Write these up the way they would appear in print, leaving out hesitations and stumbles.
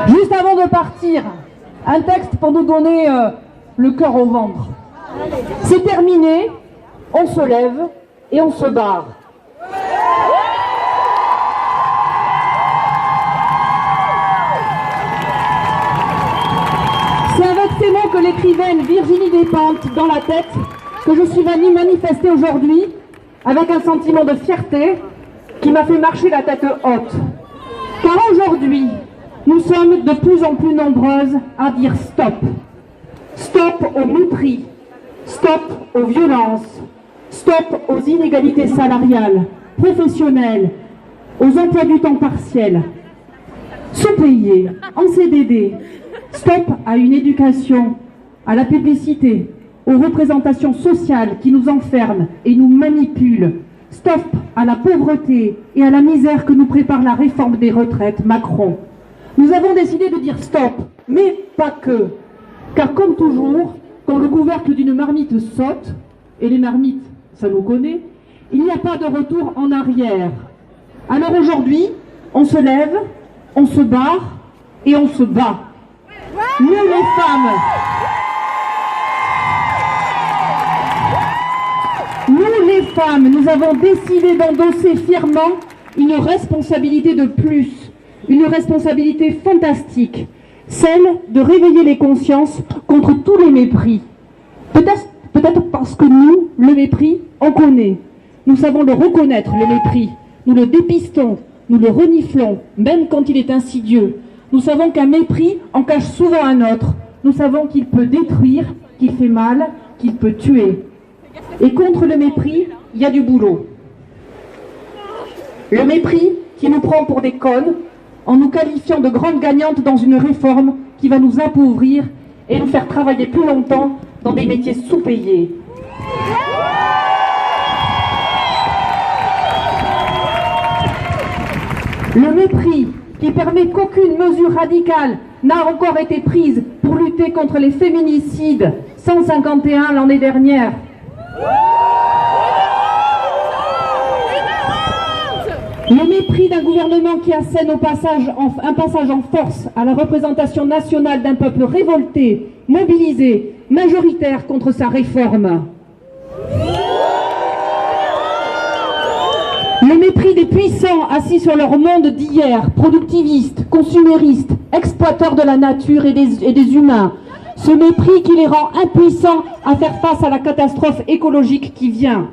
Juste avant de partir, un texte pour nous donner le cœur au ventre. C'est terminé, on se lève et on se barre. C'est avec ces mots que l'écrivaine Virginie Despentes dans la tête que je suis venue manifester aujourd'hui avec un sentiment de fierté qui m'a fait marcher la tête haute. Car aujourd'hui, nous sommes de plus en plus nombreuses à dire stop. Stop au mépris, stop aux violences, stop aux inégalités salariales, professionnelles, aux emplois du temps partiel, sous-payés, en CDD. Stop à une éducation, à la publicité, aux représentations sociales qui nous enferment et nous manipulent. Stop à la pauvreté et à la misère que nous prépare la réforme des retraites Macron. Nous avons décidé de dire stop, mais pas que. Car comme toujours, quand le couvercle d'une marmite saute, et les marmites, ça nous connaît, il n'y a pas de retour en arrière. Alors aujourd'hui, on se lève, on se barre et on se bat. Nous les femmes, nous avons décidé d'endosser fièrement une responsabilité de plus, une responsabilité fantastique, celle de réveiller les consciences contre tous les mépris. Peut-être parce que nous, le mépris, on connaît. Nous savons le reconnaître, le mépris. Nous le dépistons, nous le reniflons, même quand il est insidieux. Nous savons qu'un mépris en cache souvent un autre. Nous savons qu'il peut détruire, qu'il fait mal, qu'il peut tuer. Et contre le mépris, il y a du boulot. Le mépris qui nous prend pour des connes en nous qualifiant de grandes gagnantes dans une réforme qui va nous appauvrir et nous faire travailler plus longtemps dans des métiers sous-payés. Le mépris qui permet qu'aucune mesure radicale n'a encore été prise pour lutter contre les féminicides, 151 l'année dernière. Le mépris d'un gouvernement qui assène un passage en force à la représentation nationale d'un peuple révolté, mobilisé, majoritaire contre sa réforme. Le mépris des puissants assis sur leur monde d'hier, productivistes, consuméristes, exploiteurs de la nature et des humains. Ce mépris qui les rend impuissants à faire face à la catastrophe écologique qui vient.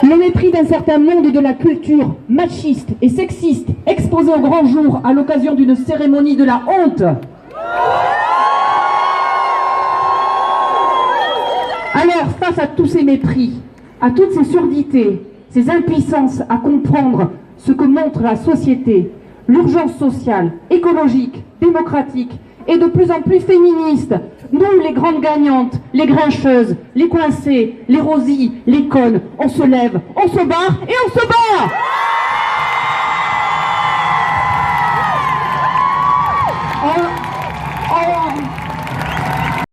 Le mépris d'un certain monde de la culture machiste et sexiste exposé au grand jour à l'occasion d'une cérémonie de la honte. Alors, face à tous ces mépris, à toutes ces surdités, ces impuissances à comprendre ce que montre la société, l'urgence sociale, écologique, démocratique et de plus en plus féministe, nous, les grandes gagnantes, les grincheuses, les coincées, les rosies, les connes, on se lève, on se barre et on se bat!